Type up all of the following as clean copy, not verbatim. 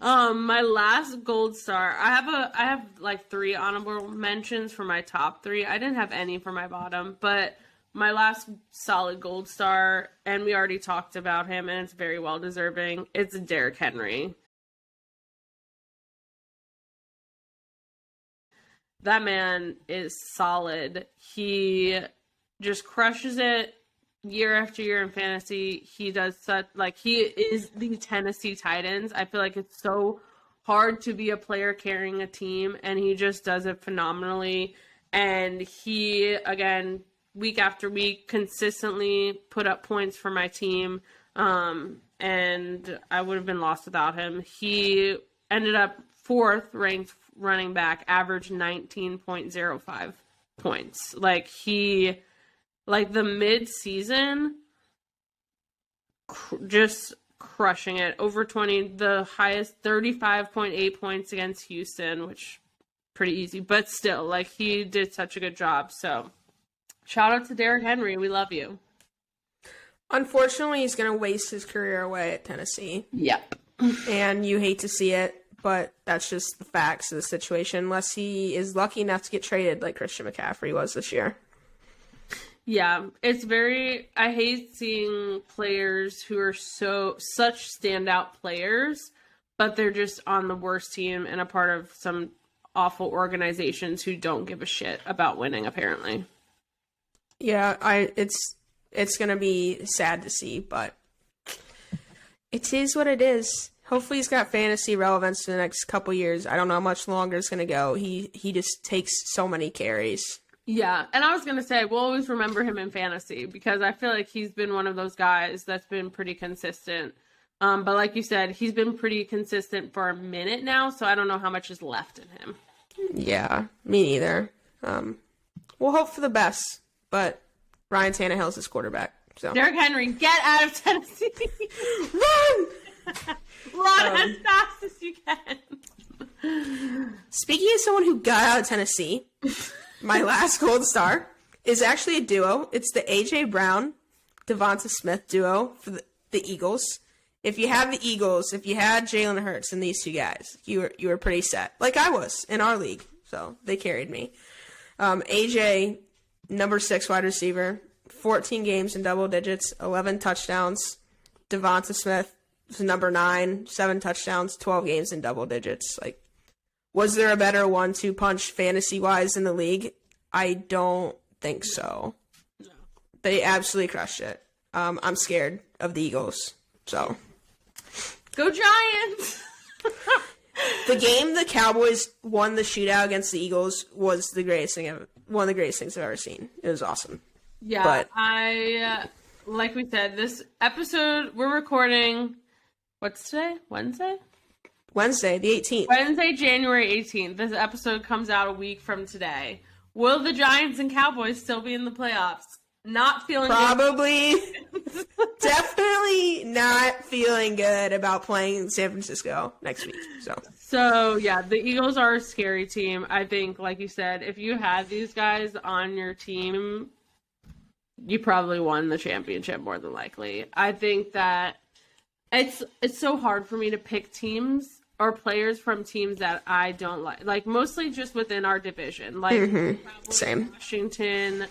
My last gold star. I have like 3 honorable mentions for my top 3. I didn't have any for my bottom, but my last solid gold star, and we already talked about him, and it's very well deserving. It's Derrick Henry. That man is solid. He just crushes it year after year in fantasy. He does such, like, he is the Tennessee Titans. I feel like it's so hard to be a player carrying a team, and he just does it phenomenally. And he, again, week after week, consistently put up points for my team. And I would have been lost without him. He ended up 4th ranked running back, averaged 19.05 points. Like, he, like, the mid-season, just crushing it. Over 20, the highest, 35.8 points against Houston, which pretty easy. But still, like, he did such a good job. So, shout out to Derrick Henry. We love you. Unfortunately, he's going to waste his career away at Tennessee. Yep. And you hate to see it, but that's just the facts of the situation, unless he is lucky enough to get traded like Christian McCaffrey was this year. Yeah, it's very, I hate seeing players who are such standout players, but they're just on the worst team and a part of some awful organizations who don't give a shit about winning, apparently. Yeah, it's going to be sad to see, but it is what it is. Hopefully he's got fantasy relevance in the next couple years. I don't know how much longer it's going to go. He just takes so many carries. Yeah, and I was going to say, we'll always remember him in fantasy because I feel like he's been one of those guys that's been pretty consistent. But like you said, he's been pretty consistent for a minute now, so I don't know how much is left in him. Yeah, me neither. We'll hope for the best, but Ryan Tannehill's his quarterback. So Derrick Henry, get out of Tennessee. Run! Run as fast as you can. Speaking of someone who got out of Tennessee, my last gold star is actually a duo. It's the A.J. Brown, Devonta Smith duo for the Eagles. If you have the Eagles, if you had Jalen Hurts and these two guys, you were pretty set. Like I was in our league, so they carried me. A.J., number 6 wide receiver, 14 games in double digits, 11 touchdowns. Devonta Smith was number 9, 7 touchdowns, 12 games in double digits. Like, was there a better 1-2 punch fantasy-wise in the league? I don't think so. No. They absolutely crushed it. I'm scared of the Eagles, so. Go Giants! The game the Cowboys won the shootout against the Eagles was the greatest thing one of the greatest things I've ever seen. It was awesome. Yeah, but like we said, this episode, we're recording, what's today? Wednesday, the 18th. Wednesday, January 18th. This episode comes out a week from today. Will the Giants and Cowboys still be in the playoffs? Not feeling Probably. Definitely not feeling good about playing San Francisco next week. So, yeah, the Eagles are a scary team. I think, like you said, if you had these guys on your team, you probably won the championship more than likely. I think that it's so hard for me to pick teams or players from teams that I don't like. Like, mostly just within our division. Like, Same. Washington,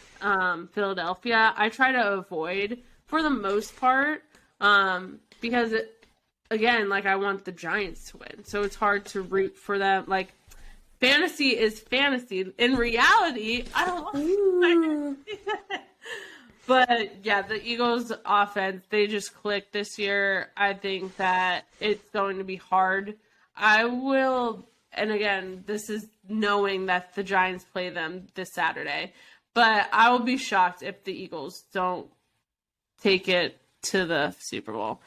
Philadelphia, I try to avoid for the most part because, again, like, I want the Giants to win. So it's hard to root for them. Like, fantasy is fantasy. In reality, I don't want But, yeah, the Eagles' offense, they just clicked this year. I think that it's going to be hard. I will, and again, this is knowing that the Giants play them this Saturday, but I will be shocked if the Eagles don't take it to the Super Bowl.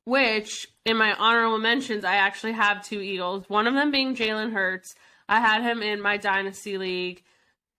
Which, in my honorable mentions, I actually have 2 Eagles, one of them being Jalen Hurts. I had him in my Dynasty League,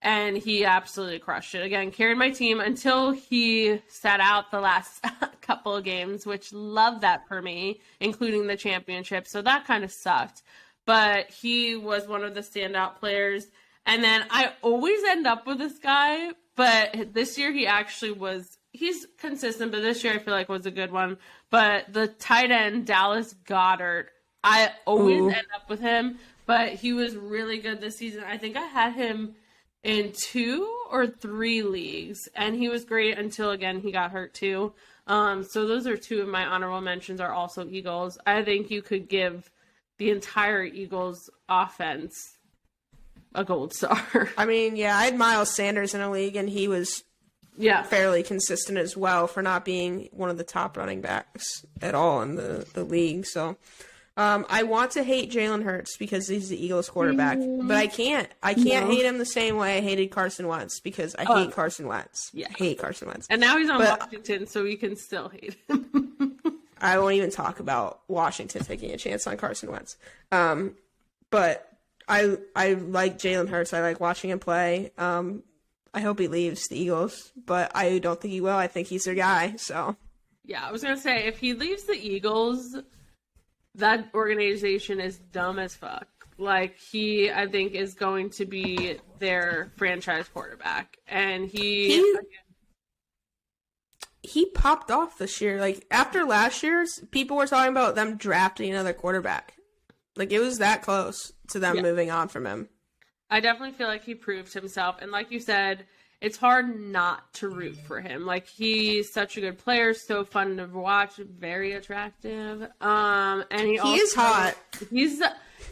and he absolutely crushed it. Again, carried my team until he sat out the last couple of games, which loved that for me, including the championship. So that kind of sucked. But he was one of the standout players. And then I always end up with this guy, but this year he actually was he's consistent, but this year I feel like was a good one. But the tight end, Dallas Goedert, I always end up with him, but he was really good this season. I think I had him in 2 or 3 leagues, and he was great until, again, he got hurt too. So those are 2 of my honorable mentions are also Eagles. I think you could give the entire Eagles offense a gold star. I mean, yeah, I had Miles Sanders in a league, and he was fairly consistent as well for not being one of the top running backs at all in the league. So I want to hate Jalen Hurts because he's the Eagles quarterback, but I can't. I can't hate him the same way I hated Carson Wentz because I hate Carson Wentz. Yeah. I hate Carson Wentz. And now he's on Washington, so we can still hate him. I won't even talk about Washington taking a chance on Carson Wentz. But I like Jalen Hurts. I like watching him play. I hope he leaves the Eagles, but I don't think he will. I think he's their guy. So yeah, I was gonna say if he leaves the Eagles, that organization is dumb as fuck. Like he, I think, is going to be their franchise quarterback, and he popped off this year. Like after last year's, people were talking about them drafting another quarterback. Like it was that close to them moving on from him. I definitely feel like he proved himself, and like you said, it's hard not to root for him. Like he's such a good player, so fun to watch, very attractive. And he is hot. He is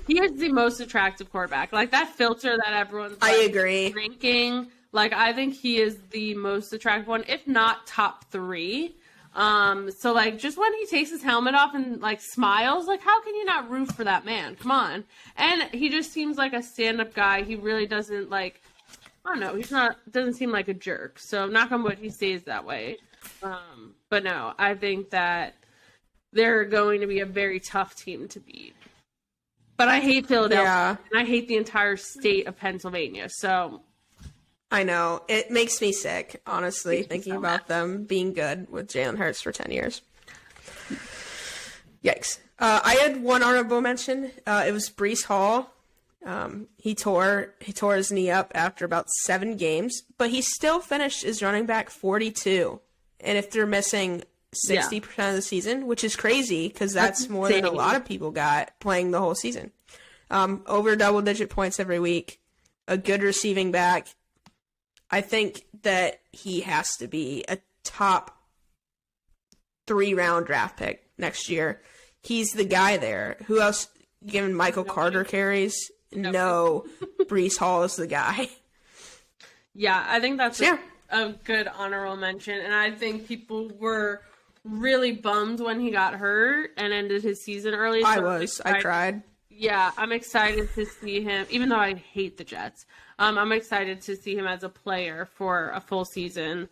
the most attractive quarterback. Like that filter that everyone's I agree drinking. Like I think he is the most attractive one, if not top 3. So like just when he takes his helmet off and like smiles, like how can you not root for that man? Come on. And he just seems like a stand-up guy. He really doesn't like, I don't know, doesn't seem like a jerk. So knock on wood, he stays that way. But no, I think that they're going to be a very tough team to beat. But I hate Philadelphia and I hate the entire state of Pennsylvania. So I know. It makes me sick, honestly, thinking about them being good with Jalen Hurts for 10 years. Yikes. I had one honorable mention. It was Breece Hall. He tore his knee up after about 7 games, but he still finished as running back 42. And if they're missing 60% of the season, which is crazy because that's more than a lot of people got playing the whole season. Over double-digit points every week. A good receiving back. I think that he has to be a top 3-round draft pick next year. He's the guy there. Who else? Given Michael Carter carries? No. Breece Hall is the guy. Yeah, I think that's a good honorable mention. And I think people were really bummed when he got hurt and ended his season early. So I cried. Yeah, I'm excited to see him, even though I hate the Jets. I'm excited to see him as a player for a full season.